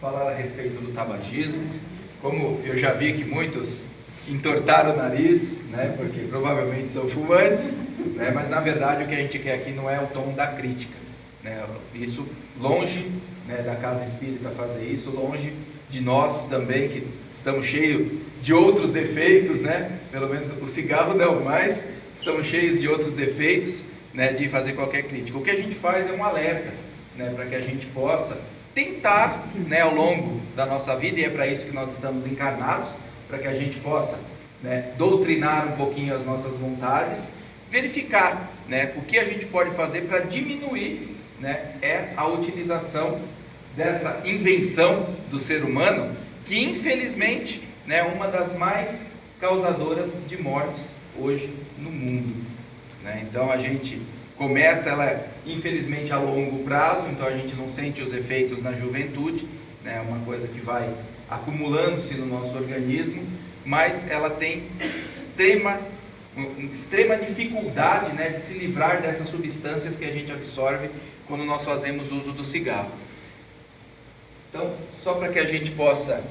falar a respeito do tabagismo. Como eu já vi que muitos entortaram o nariz, né, porque provavelmente são fumantes, né, mas na verdade o que a gente quer aqui não é o tom da crítica, né, isso longe, né, da Casa Espírita fazer isso, longe de nós também que estamos cheios de outros defeitos, né, pelo menos o cigarro não, mas estamos cheios de outros defeitos, né, de fazer qualquer crítica. O que a gente faz é um alerta, né, para que a gente possa tentar, né, ao longo da nossa vida, e é para isso que nós estamos encarnados, para que a gente possa, né, doutrinar um pouquinho as nossas vontades, verificar, né, o que a gente pode fazer para diminuir, né, a utilização dessa invenção do ser humano, que infelizmente, né, é uma das mais causadoras de mortes hoje no mundo, né? Então a gente começa, ela infelizmente a longo prazo, então a gente não sente os efeitos na juventude, né? É uma coisa que vai acumulando-se no nosso organismo, mas ela tem extrema dificuldade, né, de se livrar dessas substâncias que a gente absorve quando nós fazemos uso do cigarro. Então, só para que a gente possa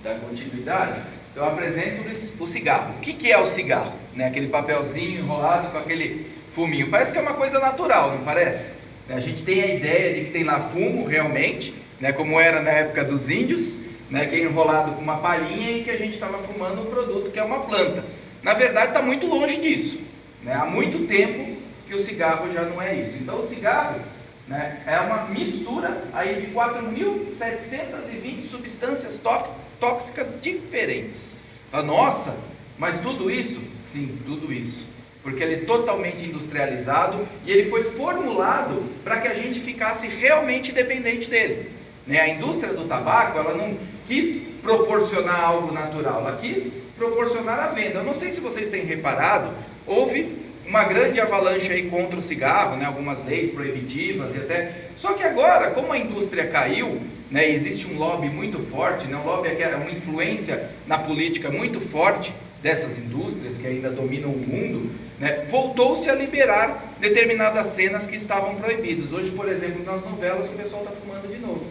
dar continuidade, eu apresento-lhes o cigarro. O que é o cigarro? Né, aquele papelzinho enrolado com aquele fuminho. Parece que é uma coisa natural, não parece? A gente tem a ideia de que tem lá fumo realmente, né, como era na época dos índios, né, que é enrolado com uma palhinha e que a gente estava fumando um produto que é uma planta. Na verdade está muito longe disso, né? Há muito tempo que o cigarro já não é isso. Então o cigarro, né, é uma mistura aí de 4.720 substâncias tóxicas diferentes. Nossa, mas tudo isso? Sim, tudo isso. Porque ele é totalmente industrializado e ele foi formulado para que a gente ficasse realmente dependente dele. Né? A indústria do tabaco, ela não quis proporcionar algo natural, ela quis proporcionar a venda. Eu não sei se vocês têm reparado, houve uma grande avalanche aí contra o cigarro, né? Algumas leis proibitivas e até... Só que agora, como a indústria caiu, né? Existe um lobby muito forte, né? Um lobby é uma influência na política muito forte dessas indústrias que ainda dominam o mundo, né? Voltou-se a liberar determinadas cenas que estavam proibidas. Hoje, por exemplo, nas novelas o pessoal está fumando de novo,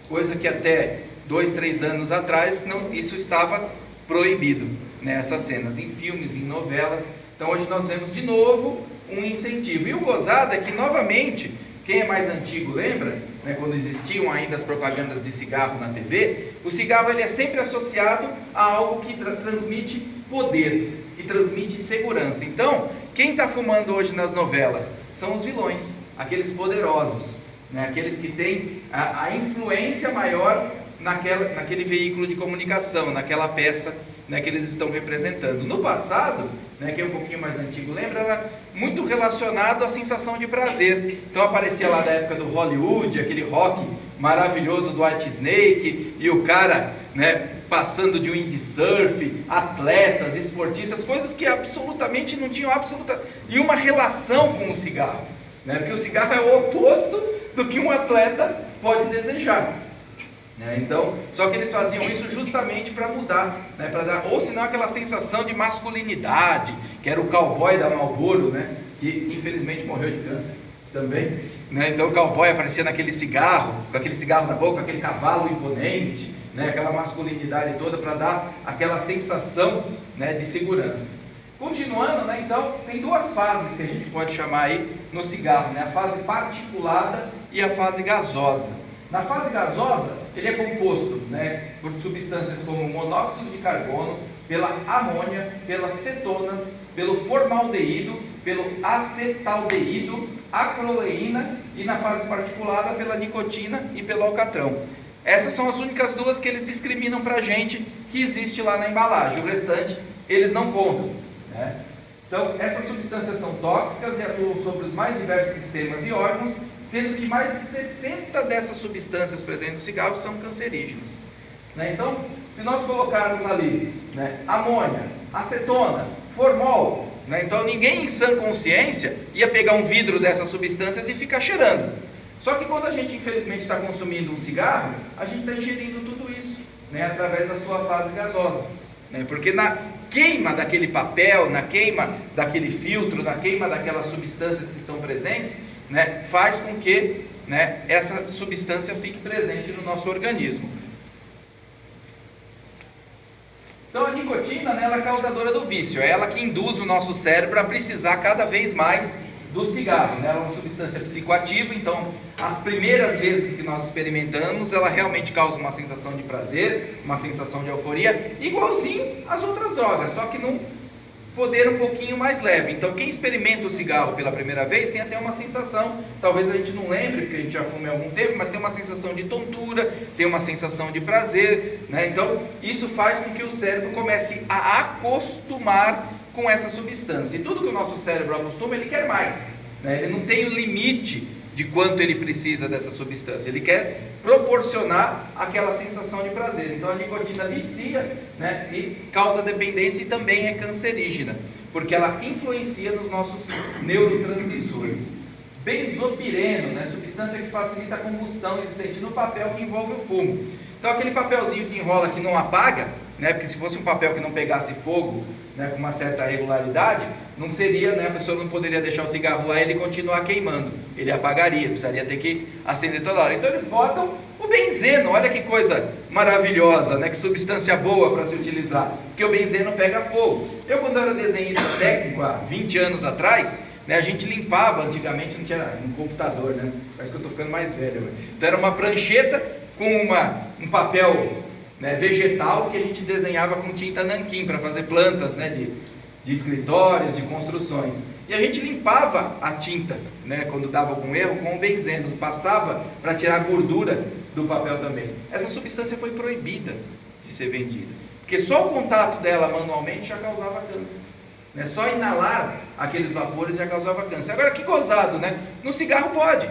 coisa que até 2, 3 anos atrás isso estava proibido, né? Essas cenas em filmes, em novelas. Então hoje nós vemos de novo um incentivo. E o gozado é que novamente, quem é mais antigo lembra, né, quando existiam ainda as propagandas de cigarro na TV, o cigarro ele é sempre associado a algo que transmite poder, que transmite segurança. Então, quem está fumando hoje nas novelas são os vilões, aqueles poderosos, né, aqueles que têm a influência maior naquele veículo de comunicação, naquela peça, né, que eles estão representando. No passado, né, que é um pouquinho mais antigo, lembra, era muito relacionado à sensação de prazer. Então aparecia lá da época do Hollywood, aquele rock maravilhoso do White Snake, e o cara, né, passando de windsurf, atletas, esportistas, coisas que absolutamente não tinham e uma relação com o cigarro, né, porque o cigarro é o oposto do que um atleta pode desejar. Então, só que eles faziam isso justamente para mudar, né, para dar, ou senão aquela sensação de masculinidade, que era o cowboy da Marlboro, né, que infelizmente morreu de câncer também, né? Então o cowboy aparecia naquele cigarro, com aquele cigarro na boca, aquele cavalo imponente, né, aquela masculinidade toda para dar aquela sensação, né, de segurança. Continuando, né, então tem duas fases que a gente pode chamar aí no cigarro, né, a fase particulada e a fase gasosa. Na fase gasosa, ele é composto, né, por substâncias como monóxido de carbono, pela amônia, pelas cetonas, pelo formaldeído, pelo acetaldeído, acroleína e na fase particulada pela nicotina e pelo alcatrão. Essas são as únicas duas que eles discriminam para a gente que existe lá na embalagem. O restante eles não contam, né? Então, essas substâncias são tóxicas e atuam sobre os mais diversos sistemas e órgãos, sendo que mais de 60 dessas substâncias presentes no cigarro são cancerígenas, né? Então, se nós colocarmos ali, né, amônia, acetona, formol, né, então ninguém em sã consciência ia pegar um vidro dessas substâncias e ficar cheirando. Só que quando a gente infelizmente está consumindo um cigarro, a gente está ingerindo tudo isso, né, através da sua fase gasosa, né, porque na queima daquele papel, na queima daquele filtro, na queima daquelas substâncias que estão presentes, né, faz com que né, essa substância fique presente no nosso organismo. Então a nicotina, né, ela é causadora do vício, é ela que induz o nosso cérebro a precisar cada vez mais do cigarro, né? Ela é uma substância psicoativa, então as primeiras vezes que nós experimentamos, ela realmente causa uma sensação de prazer, uma sensação de euforia, igualzinho às outras drogas, só que num poder um pouquinho mais leve. Então quem experimenta o cigarro pela primeira vez tem até uma sensação, talvez a gente não lembre, porque a gente já fuma há algum tempo, mas tem uma sensação de tontura, tem uma sensação de prazer, né? Então isso faz com que o cérebro comece a acostumar com essa substância, e tudo que o nosso cérebro acostuma, ele quer mais, né? Ele não tem o limite de quanto ele precisa dessa substância, ele quer proporcionar aquela sensação de prazer. Então a nicotina vicia, né, e causa dependência, e também é cancerígena, porque ela influencia nos nossos neurotransmissores. Benzopireno, né, substância que facilita a combustão existente no papel que envolve o fumo. Então aquele papelzinho que enrola, que não apaga, né, porque se fosse um papel que não pegasse fogo, né, com uma certa regularidade, não seria, né, a pessoa não poderia deixar o cigarro lá e ele continuar queimando, ele apagaria, precisaria ter que acender toda hora. Então eles botam o benzeno, olha que coisa maravilhosa, né, que substância boa para se utilizar, porque o benzeno pega fogo. Eu, quando era desenhista técnico, há 20 anos atrás, né, a gente limpava, antigamente não tinha um computador, né, parece que eu estou ficando mais velho, então era uma prancheta com um papel, né, vegetal, que a gente desenhava com tinta nanquim para fazer plantas, né, de escritórios, de construções, e a gente limpava a tinta, né, quando dava algum erro, com o benzeno, passava para tirar a gordura do papel também. Essa substância foi proibida de ser vendida, porque só o contato dela manualmente já causava câncer, né? Só inalar aqueles vapores já causava câncer. Agora que gozado, né? No cigarro pode.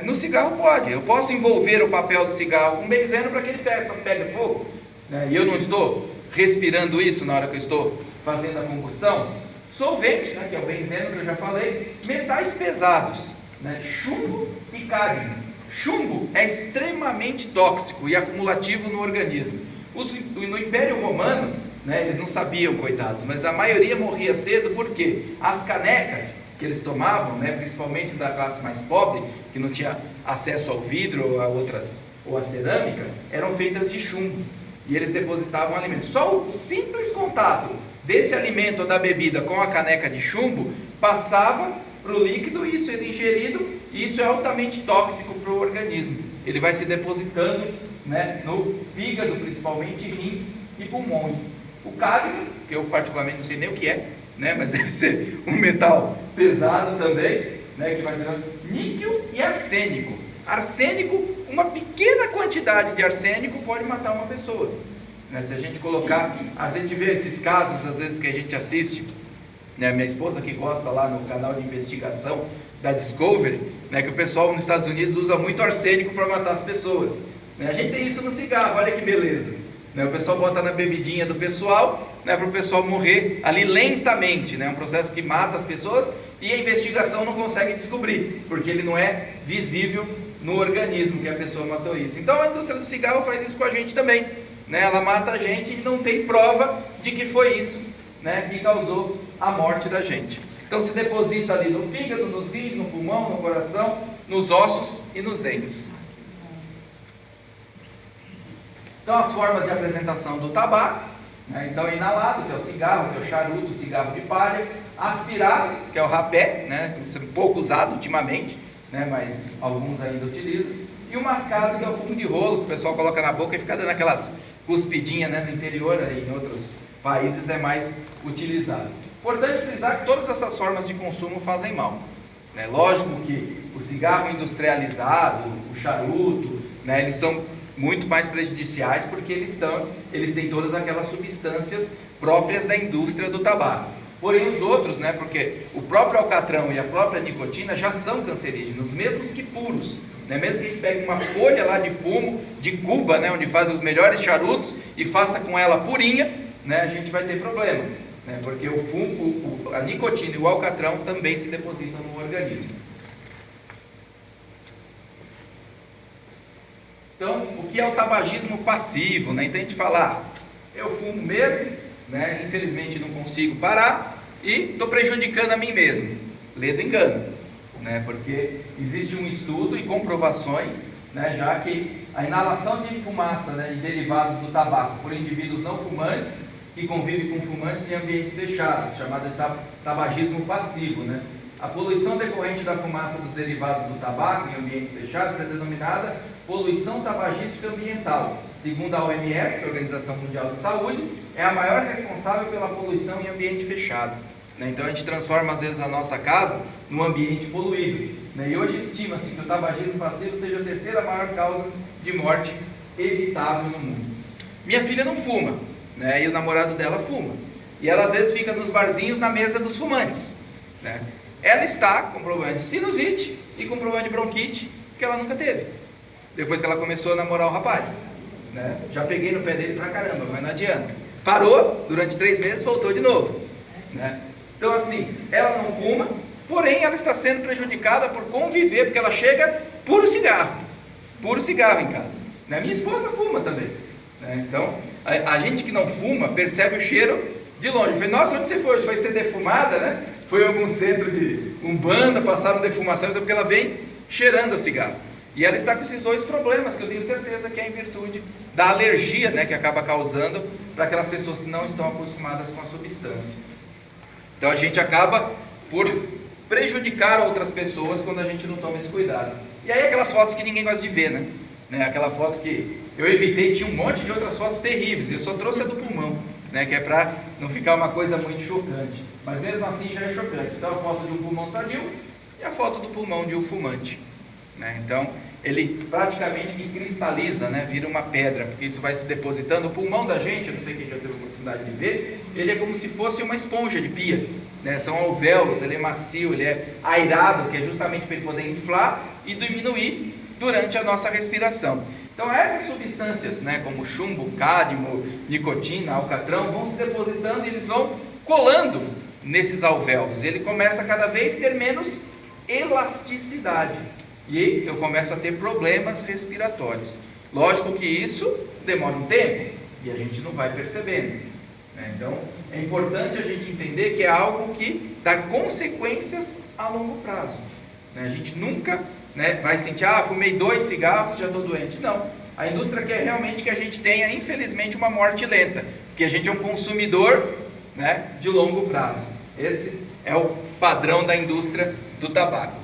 No cigarro pode, eu posso envolver o papel do cigarro com benzeno para que ele pegue fogo, né? E eu não estou respirando isso na hora que eu estou fazendo a combustão. Solvente, né, que é o benzeno que eu já falei, metais pesados, né, chumbo e cádmio. Chumbo é extremamente tóxico e acumulativo no organismo. No Império Romano, né, eles não sabiam, coitados, mas a maioria morria cedo porque as canecas que eles tomavam, né, principalmente da classe mais pobre, que não tinha acesso ao vidro ou à cerâmica, eram feitas de chumbo, e eles depositavam alimento. Só o simples contato desse alimento ou da bebida com a caneca de chumbo passava para o líquido, e isso era ingerido, e isso é altamente tóxico para o organismo. Ele vai se depositando, né, no fígado, principalmente rins e pulmões. O cádmio, que eu particularmente não sei nem o que é, né, mas deve ser um metal pesado também, né, que vai ser níquel e arsênico. Arsênico, uma pequena quantidade de arsênico pode matar uma pessoa, né? Se a gente colocar, a gente vê esses casos às vezes que a gente assiste, né, minha esposa que gosta lá no canal de investigação da Discovery, né, que o pessoal nos Estados Unidos usa muito arsênico para matar as pessoas, né? A gente tem isso no cigarro, olha que beleza, né? O pessoal bota na bebidinha do pessoal, né, para o pessoal morrer ali lentamente, né? Um processo que mata as pessoas, e a investigação não consegue descobrir, porque ele não é visível no organismo que a pessoa matou isso. Então a indústria do cigarro faz isso com a gente também, né? Ela mata a gente e não tem prova de que foi isso, né, que causou a morte da gente. Então se deposita ali no fígado, nos rins, no pulmão, no coração, nos ossos e nos dentes. Então as formas de apresentação do tabaco, né? Então inalado, que é o cigarro, que é o charuto, o cigarro de palha; aspirado, que é o rapé, né, pouco usado ultimamente, né, mas alguns ainda utilizam; e o mascado, que é o fumo de rolo, que o pessoal coloca na boca e fica dando aquelas cuspidinhas, né, no interior, aí em outros países é mais utilizado. Importante frisar que todas essas formas de consumo fazem mal, né? Lógico que o cigarro industrializado, o charuto, né, eles são muito mais prejudiciais, porque eles têm todas aquelas substâncias próprias da indústria do tabaco. Porém os outros, né, porque o próprio alcatrão e a própria nicotina já são cancerígenos, mesmo que puros, né? Mesmo que a gente pegue uma folha lá de fumo de Cuba, né, onde faz os melhores charutos, e faça com ela purinha, né, a gente vai ter problema, né, porque o fumo, a nicotina e o alcatrão também se depositam no organismo. Então, o que é o tabagismo passivo, né? Então a gente fala, eu fumo mesmo, né, infelizmente não consigo parar e estou prejudicando a mim mesmo. Lê do engano, né? Porque existe um estudo e comprovações, né, já que a inalação de fumaça, né, de derivados do tabaco por indivíduos não fumantes que convivem com fumantes em ambientes fechados, chamado de tabagismo passivo, né? A poluição decorrente da fumaça dos derivados do tabaco em ambientes fechados é denominada poluição tabagística ambiental. Segundo a OMS, que é a Organização Mundial de Saúde, é a maior responsável pela poluição em ambiente fechado, né? Então a gente transforma às vezes a nossa casa num ambiente poluído, né? E hoje estima-se que o tabagismo passivo seja a terceira maior causa de morte evitável no mundo. Minha filha não fuma, né? E o namorado dela fuma. E ela às vezes fica nos barzinhos na mesa dos fumantes, né? Ela está com problema de sinusite e com problema de bronquite que ela nunca teve, depois que ela começou a namorar o rapaz, né? Já peguei no pé dele pra caramba, mas não adianta. Parou, durante 3 meses, voltou de novo, né? Então assim, ela não fuma, porém ela está sendo prejudicada por conviver, porque ela chega puro cigarro em casa, né? Minha esposa fuma também, né? Então a gente que não fuma percebe o cheiro de longe. Eu falei, nossa, onde você foi? Foi ser defumada, né? Foi em algum centro de umbanda, passaram defumação, porque ela vem cheirando a cigarro. E ela está com esses 2 problemas, que eu tenho certeza que é em virtude da alergia, né, que acaba causando para aquelas pessoas que não estão acostumadas com a substância. Então a gente acaba por prejudicar outras pessoas quando a gente não toma esse cuidado. E aí aquelas fotos que ninguém gosta de ver, né? Aquela foto que eu evitei, tinha um monte de outras fotos terríveis, eu só trouxe a do pulmão, né, que é para não ficar uma coisa muito chocante, mas mesmo assim já é chocante. Então a foto de um pulmão sadio e a foto do pulmão de um fumante, né? Então ele praticamente cristaliza, né, vira uma pedra, porque isso vai se depositando. O pulmão da gente, eu não sei quem já teve a oportunidade de ver, ele é como se fosse uma esponja de pia, né? São alvéolos, ele é macio, ele é airado, que é justamente para ele poder inflar e diminuir durante a nossa respiração. Então essas substâncias, né, como chumbo, cádmio, nicotina, alcatrão, vão se depositando e eles vão colando nesses alvéolos. Ele começa a cada vez ter menos elasticidade. E eu começo a ter problemas respiratórios. Lógico que isso demora um tempo e a gente não vai percebendo, né? Então é importante a gente entender que é algo que dá consequências a longo prazo, né? A gente nunca, né, vai sentir, fumei 2 cigarros, já estou doente. Não, a indústria quer realmente que a gente tenha, infelizmente, uma morte lenta, porque a gente é um consumidor, né, de longo prazo. Esse é o padrão da indústria do tabaco.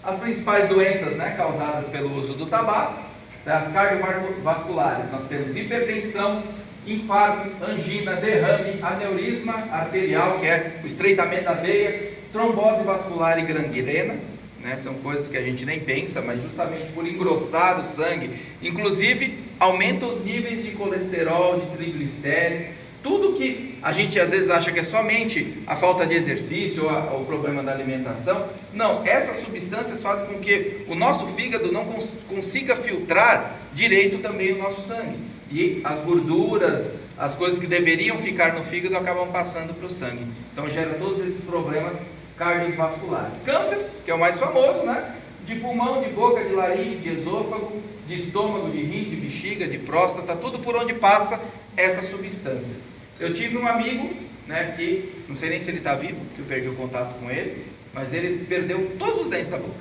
As principais doenças, né, causadas pelo uso do tabaco, as cardiovasculares, nós temos hipertensão, infarto, angina, derrame, aneurisma arterial, que é o estreitamento da veia, trombose vascular e gangrena, né? São coisas que a gente nem pensa, mas justamente por engrossar o sangue, inclusive aumenta os níveis de colesterol, de triglicérides, tudo que a gente às vezes acha que é somente a falta de exercício ou o problema da alimentação. Não, essas substâncias fazem com que o nosso fígado não consiga filtrar direito também o nosso sangue, e as gorduras, as coisas que deveriam ficar no fígado acabam passando para o sangue. Então gera todos esses problemas cardiovasculares. Câncer, que é o mais famoso, né? De pulmão, de boca, de laringe, de esôfago, de estômago, de rins, de bexiga, de próstata, tudo por onde passa essas substâncias. Eu tive um amigo, né, que não sei nem se ele está vivo, porque eu perdi o contato com ele, mas ele perdeu todos os dentes da boca.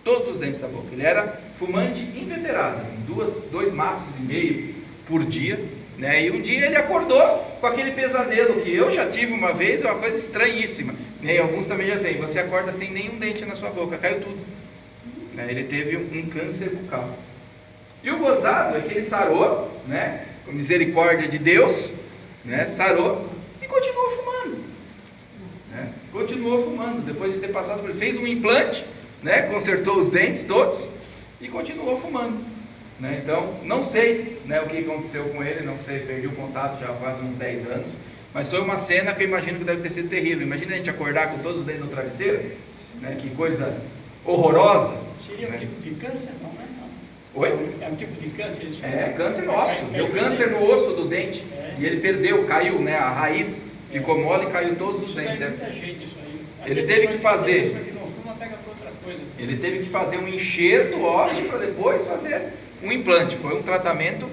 Todos os dentes da boca. Ele era fumante inveterado, assim, 2 maços e meio por dia, né? E um dia ele acordou com aquele pesadelo que eu já tive uma vez, é uma coisa estranhíssima, né? E alguns também já têm. Você acorda sem nenhum dente na sua boca, caiu tudo, né? Ele teve um câncer bucal. E o gozado é que ele sarou, né, com misericórdia de Deus, né, sarou e continuou fumando, né? Continuou fumando, depois de ter passado por ele, fez um implante, né, consertou os dentes todos e continuou fumando, né? Então não sei, né, o que aconteceu com ele, não sei, perdi o contato já faz uns 10 anos, mas foi uma cena que eu imagino que deve ter sido terrível. Imagina a gente acordar com todos os dentes no travesseiro, né, que coisa horrorosa. Seria, né, um tipo de câncer, não é? Oi? É um tipo de câncer isso? É, câncer no osso, deu câncer no osso do dente, e ele perdeu, caiu, né, a raiz ficou mole e caiu todos os dentes. Ele teve que fazer, ele teve que fazer um enxerto ósseo para depois fazer um implante. Foi um tratamento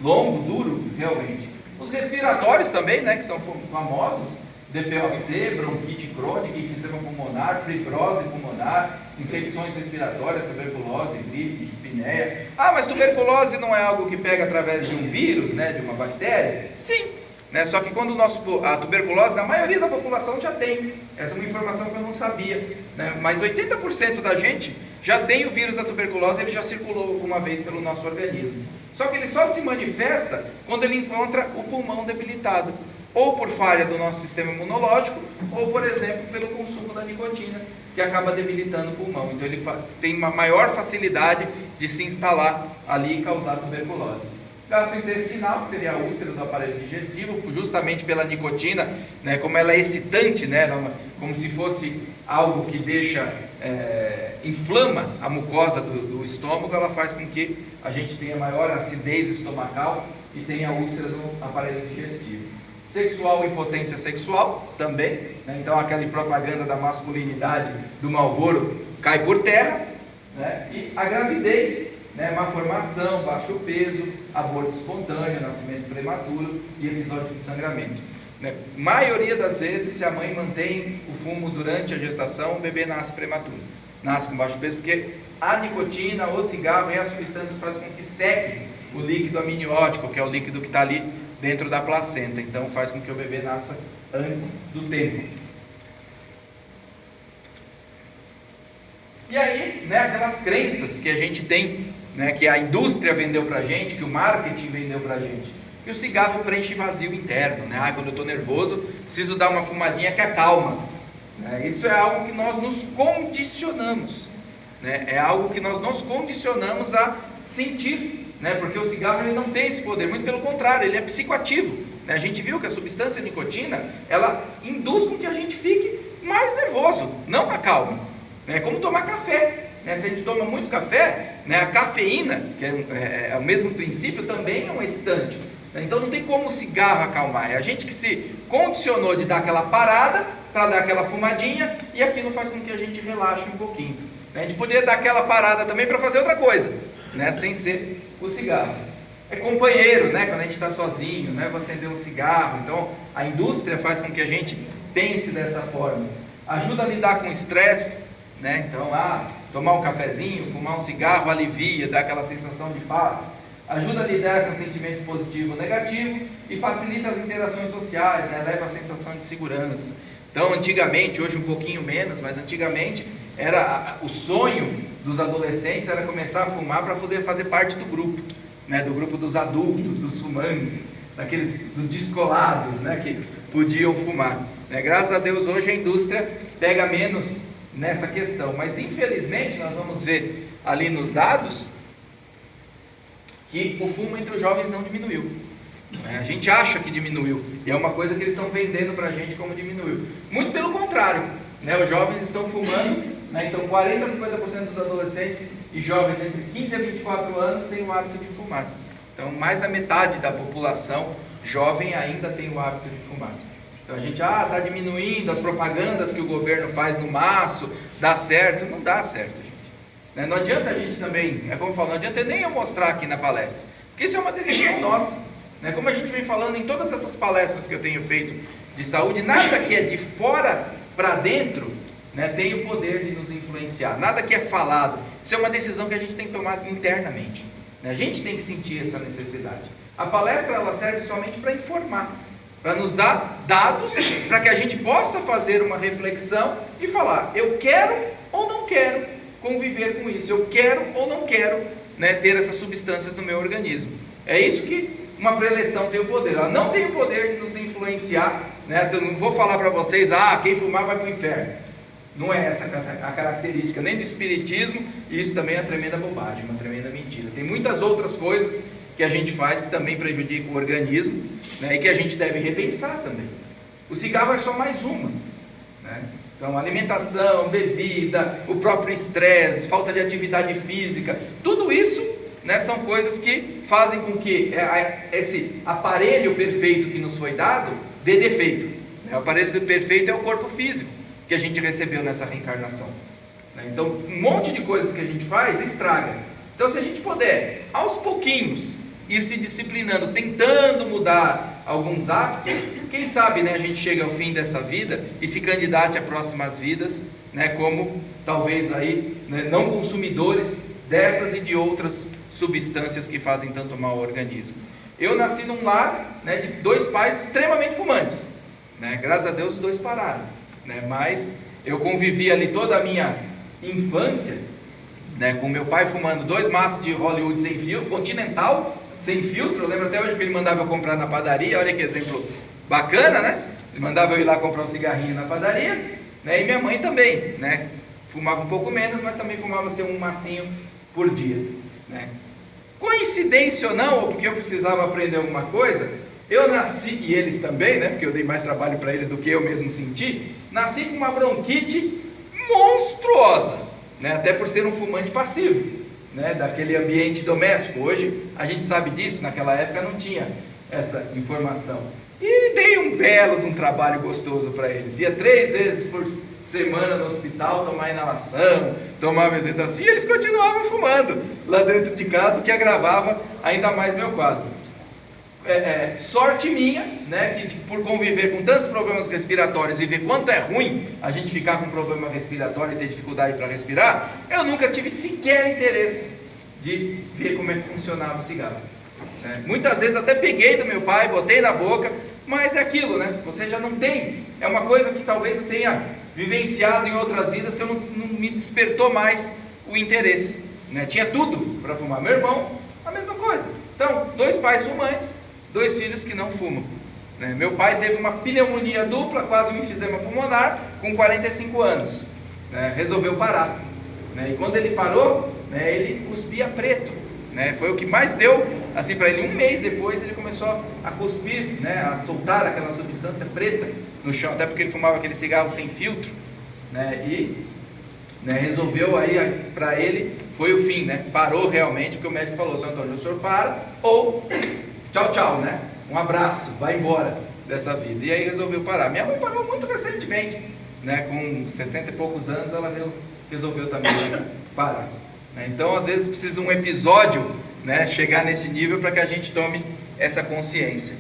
longo, duro, realmente. Os respiratórios também, né, que são famosos, DPOC, bronquite crônica, enfisema pulmonar, fibrose pulmonar, infecções respiratórias, tuberculose, gripe, dispneia. Ah, mas tuberculose não é algo que pega através de um vírus, né, de uma bactéria? Sim, né? Só que quando a tuberculose, na maioria da população já tem. Essa é uma informação que eu não sabia, né? Mas 80% da gente já tem o vírus da tuberculose, ele já circulou alguma vez pelo nosso organismo. Só que ele só se manifesta quando ele encontra o pulmão debilitado, ou por falha do nosso sistema imunológico, ou, por exemplo, pelo consumo da nicotina, que acaba debilitando o pulmão. Então ele tem uma maior facilidade de se instalar ali e causar tuberculose. Gastrointestinal, que seria a úlcera do aparelho digestivo, justamente pela nicotina, né, como ela é excitante, né, como se fosse algo que inflama a mucosa do estômago, ela faz com que a gente tenha maior acidez estomacal e tenha a úlcera do aparelho digestivo. Sexual, impotência sexual também, né? Então aquela propaganda da masculinidade do Marlboro cai por terra, né? E a gravidez, né? Má formação, baixo peso, aborto espontâneo, nascimento prematuro e episódio de sangramento, né? Maioria das vezes, se a mãe mantém o fumo durante a gestação, o bebê nasce prematuro, nasce com baixo peso, porque a nicotina, o cigarro e as substâncias fazem com que seque o líquido amniótico, que é o líquido que está ali dentro da placenta, então faz com que o bebê nasça antes do tempo. E aí, né, aquelas crenças que a gente tem, né, que a indústria vendeu pra gente, que o marketing vendeu pra gente, que o cigarro preenche vazio interno, né? Quando eu estou nervoso, preciso dar uma fumadinha que acalma, né? Isso é algo que nós nos condicionamos, né? É algo que nós nos condicionamos a sentir, né? Porque o cigarro ele não tem esse poder, muito pelo contrário, ele é psicoativo, né? A gente viu que a substância nicotina, ela induz com que a gente fique mais nervoso, não acalma, né? É como tomar café, né? Se a gente toma muito café, né, a cafeína, que é o mesmo princípio, também é um excitante, né? Então não tem como o cigarro acalmar, é a gente que se condicionou de dar aquela parada, para dar aquela fumadinha, e aquilo faz com que a gente relaxe um pouquinho, né? A gente poderia dar aquela parada também para fazer outra coisa, né, sem ser o cigarro. É companheiro, né, quando a gente está sozinho, né, vou acender um cigarro. Então a indústria faz com que a gente pense dessa forma. Ajuda a lidar com o estresse, né? Então tomar um cafezinho, fumar um cigarro alivia, dá aquela sensação de paz. Ajuda a lidar com o sentimento positivo ou negativo e facilita as interações sociais, né, leva a sensação de segurança. Então antigamente, hoje um pouquinho menos, mas antigamente era o sonho dos adolescentes era começar a fumar para poder fazer parte do grupo, né, do grupo dos adultos, dos fumantes, dos descolados, né, que podiam fumar, né? Graças a Deus hoje a indústria pega menos nessa questão, mas infelizmente nós vamos ver ali nos dados que o fumo entre os jovens não diminuiu, né? A gente acha que diminuiu, e é uma coisa que eles estão vendendo para a gente como diminuiu, muito pelo contrário, né? Os jovens estão fumando, né? Então 40 a 50% dos adolescentes e jovens entre 15 a 24 anos têm o hábito de fumar. Então mais da metade da população jovem ainda tem o hábito de fumar. Então a gente está diminuindo as propagandas que o governo faz no maço, dá certo, não dá certo, gente, né? Não adianta a gente também, é como eu falo, não adianta nem eu mostrar aqui na palestra, porque isso é uma decisão nossa, né? Como a gente vem falando em todas essas palestras que eu tenho feito de saúde, nada que é de fora para dentro, né, tem o poder de nos influenciar, nada que é falado, isso é uma decisão que a gente tem que tomar internamente, né? A gente tem que sentir essa necessidade. A palestra ela serve somente para informar, para nos dar dados, para que a gente possa fazer uma reflexão e falar, eu quero ou não quero conviver com isso, eu quero ou não quero, né, ter essas substâncias no meu organismo. É isso que uma preleção tem o poder, ela não tem o poder de nos influenciar, né? Eu não vou falar para vocês, quem fumar vai para o inferno. Não é essa a característica nem do espiritismo, e isso também é uma tremenda bobagem, uma tremenda mentira. Tem muitas outras coisas que a gente faz que também prejudicam o organismo, né, e que a gente deve repensar também. O cigarro é só mais uma, né? Então alimentação, bebida, o próprio estresse, falta de atividade física, tudo isso, né, são coisas que fazem com que esse aparelho perfeito que nos foi dado dê defeito, né? O aparelho perfeito é o corpo físico que a gente recebeu nessa reencarnação, né? Então um monte de coisas que a gente faz estraga. Então se a gente puder aos pouquinhos ir se disciplinando, tentando mudar alguns hábitos. Quem sabe, né, a gente chega ao fim dessa vida e se candidate a próximas vidas, né, como talvez aí, né, não consumidores dessas e de outras substâncias que fazem tanto mal ao organismo. Eu nasci num lar, né, de dois pais extremamente fumantes, né, graças a Deus os dois pararam, né, mas eu convivi ali toda a minha infância, né, com meu pai fumando 2 maços de Hollywood sem filtro, Continental sem filtro. Eu lembro até hoje que ele mandava eu comprar na padaria. Olha que exemplo bacana, né? Ele mandava eu ir lá comprar um cigarrinho na padaria, né? E minha mãe também, né? Fumava um pouco menos, mas também fumava assim, um macinho por dia, né? Coincidência ou não, ou porque eu precisava aprender alguma coisa, eu nasci, e eles também, né? Porque eu dei mais trabalho para eles do que eu mesmo senti. Nasci com uma bronquite monstruosa, né? Até por ser um fumante passivo, né? Daquele ambiente doméstico. Hoje a gente sabe disso, naquela época não tinha essa informação. E dei um belo de um trabalho gostoso para eles. Ia 3 vezes por semana no hospital tomar inalação, tomar mesetacia, e eles continuavam fumando lá dentro de casa, o que agravava ainda mais meu quadro. Sorte minha, né, que por conviver com tantos problemas respiratórios e ver quanto é ruim a gente ficar com problema respiratório e ter dificuldade para respirar, eu nunca tive sequer interesse de ver como é que funcionava o cigarro, né? Muitas vezes até peguei do meu pai, botei na boca, mas é aquilo, né? Você já não tem, é uma coisa que talvez eu tenha vivenciado em outras vidas, que eu não me despertou mais o interesse, né? Tinha tudo para fumar. Meu irmão, a mesma coisa. Então, 2 pais fumantes, 2 filhos que não fumam, né? Meu pai teve uma pneumonia dupla, quase um enfisema pulmonar, com 45 anos, né? Resolveu parar, né? E quando ele parou, né, ele cuspia preto, né? Foi o que mais deu assim para ele. 1 mês depois ele começou a cuspir, né, a soltar aquela substância preta no chão, até porque ele fumava aquele cigarro sem filtro, né? E, né, resolveu aí, para ele foi o fim, né? Parou realmente, porque o médico falou: Seu Antônio, o senhor para, ou tchau, tchau, né? Um abraço, vai embora dessa vida. E aí resolveu parar. Minha mãe parou muito recentemente, né? Com 60 e poucos anos ela resolveu também parar, né? Então às vezes precisa um episódio, né, chegar nesse nível para que a gente tome essa consciência.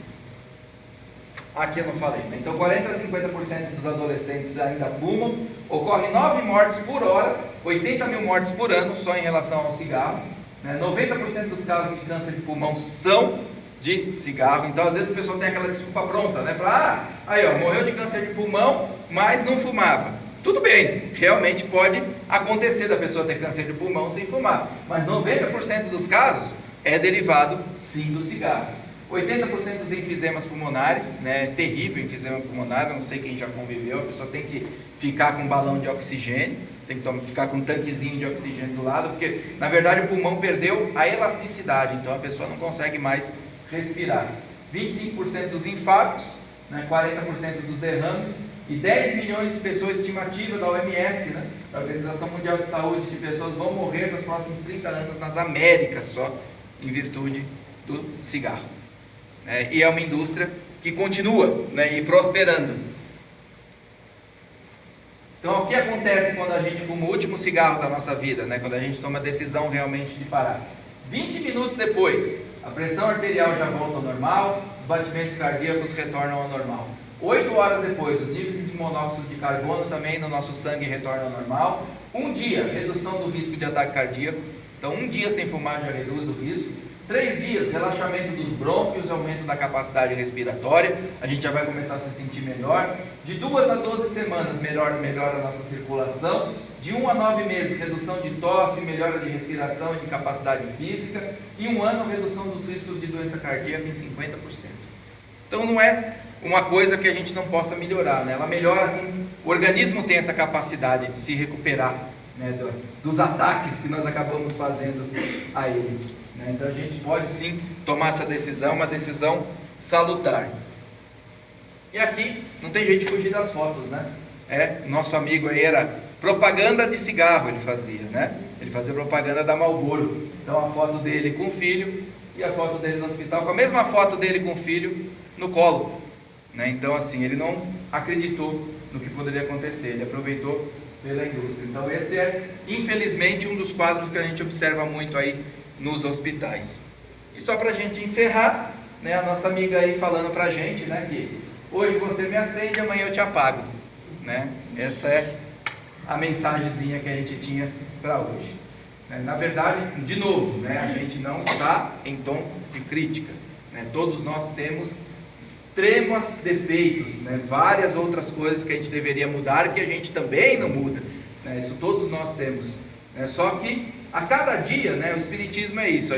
Aqui eu não falei, né? Então 40 a 50% dos adolescentes ainda fumam. Ocorre 9 mortes por hora, 80 mil mortes por ano só em relação ao cigarro, né? 90% dos casos de câncer de pulmão são de cigarro. Então às vezes o pessoal tem aquela desculpa pronta, né? Fala: aí ó, morreu de câncer de pulmão, mas não fumava. Tudo bem, realmente pode acontecer da pessoa ter câncer de pulmão sem fumar, mas 90% dos casos é derivado sim do cigarro. 80% dos enfisemas pulmonares, né? Terrível enfisema pulmonar, eu não sei quem já conviveu, a pessoa tem que ficar com um balão de oxigênio, tem que ficar com um tanquezinho de oxigênio do lado, porque na verdade o pulmão perdeu a elasticidade, então a pessoa não consegue mais respirar. 25% dos infartos, né? 40% dos derrames, e 10 milhões de pessoas, estimativa da OMS, né, da Organização Mundial de Saúde, de pessoas vão morrer nos próximos 30 anos nas Américas só, em virtude do cigarro, né? E é uma indústria que continua, né, e prosperando. Então o que acontece quando a gente fuma o último cigarro da nossa vida, né, quando a gente toma a decisão realmente de parar? 20 minutos depois, a pressão arterial já volta ao normal, os batimentos cardíacos retornam ao normal. 8 horas depois, os níveis de monóxido de carbono também no nosso sangue retornam ao normal. 1 dia, redução do risco de ataque cardíaco. Então 1 dia sem fumar já reduz o risco. 3 dias, relaxamento dos brônquios, aumento da capacidade respiratória, a gente já vai começar a se sentir melhor. De 2 a 12 semanas, melhora a nossa circulação. De 1 a 9 meses, redução de tosse, melhora de respiração e de capacidade física. E 1 ano, redução dos riscos de doença cardíaca em 50%. Então não é uma coisa que a gente não possa melhorar, né? Ela melhora, o organismo tem essa capacidade de se recuperar, né, dos ataques que nós acabamos fazendo a ele, né? Então a gente pode sim tomar essa decisão, uma decisão salutar. E aqui não tem jeito de fugir das fotos, né? Nosso amigo aí era propaganda de cigarro, ele fazia, né? Ele fazia propaganda da Marlboro. Então a foto dele com o filho e a foto dele no hospital, com a mesma foto dele com o filho no colo, né? Então assim, ele não acreditou no que poderia acontecer, ele aproveitou pela indústria. Então esse infelizmente um dos quadros que a gente observa muito aí nos hospitais. E só para a gente encerrar, né, a nossa amiga aí falando para a gente, né, que hoje você me acende, amanhã eu te apago, né? Essa é a mensagenzinha que a gente tinha para hoje. Na verdade, de novo, né, a gente não está em tom de crítica, né? Todos nós temos extremos defeitos, né? Várias outras coisas que a gente deveria mudar que a gente também não muda, né? Isso todos nós temos, né? Só que a cada dia, né, o Espiritismo é isso,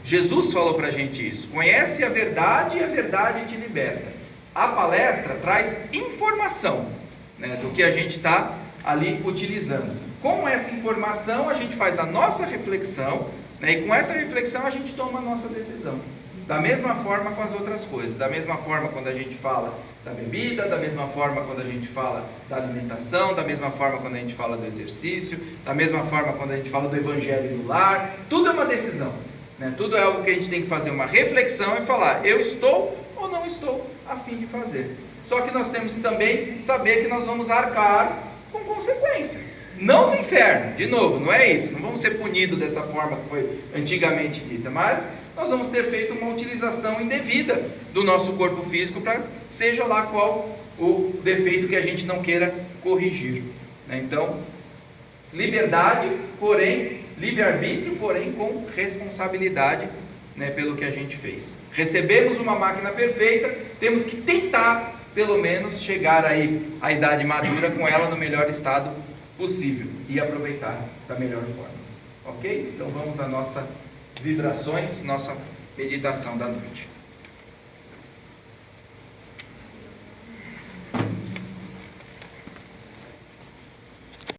Jesus falou para a gente isso: conhece a verdade e a verdade te liberta. A palestra traz informação, né, do que a gente está ali utilizando. Com essa informação a gente faz a nossa reflexão, né, e com essa reflexão a gente toma a nossa decisão. Da mesma forma com as outras coisas, da mesma forma quando a gente fala da bebida, da mesma forma quando a gente fala da alimentação, da mesma forma quando a gente fala do exercício, da mesma forma quando a gente fala do evangelho no lar, tudo é uma decisão, né? Tudo é algo que a gente tem que fazer uma reflexão e falar: eu estou ou não estou a fim de fazer. Só que nós temos que também saber que nós vamos arcar com consequências, não do inferno, de novo, não é isso, não vamos ser punidos dessa forma que foi antigamente dita, mas nós vamos ter feito uma utilização indevida do nosso corpo físico para seja lá qual o defeito que a gente não queira corrigir, né? Então, liberdade, porém, livre-arbítrio, porém com responsabilidade, né, pelo que a gente fez. Recebemos uma máquina perfeita, temos que tentar, pelo menos, chegar aí à idade madura com ela no melhor estado possível e aproveitar da melhor forma. Ok? Então vamos às nossas vibrações, nossa meditação da noite.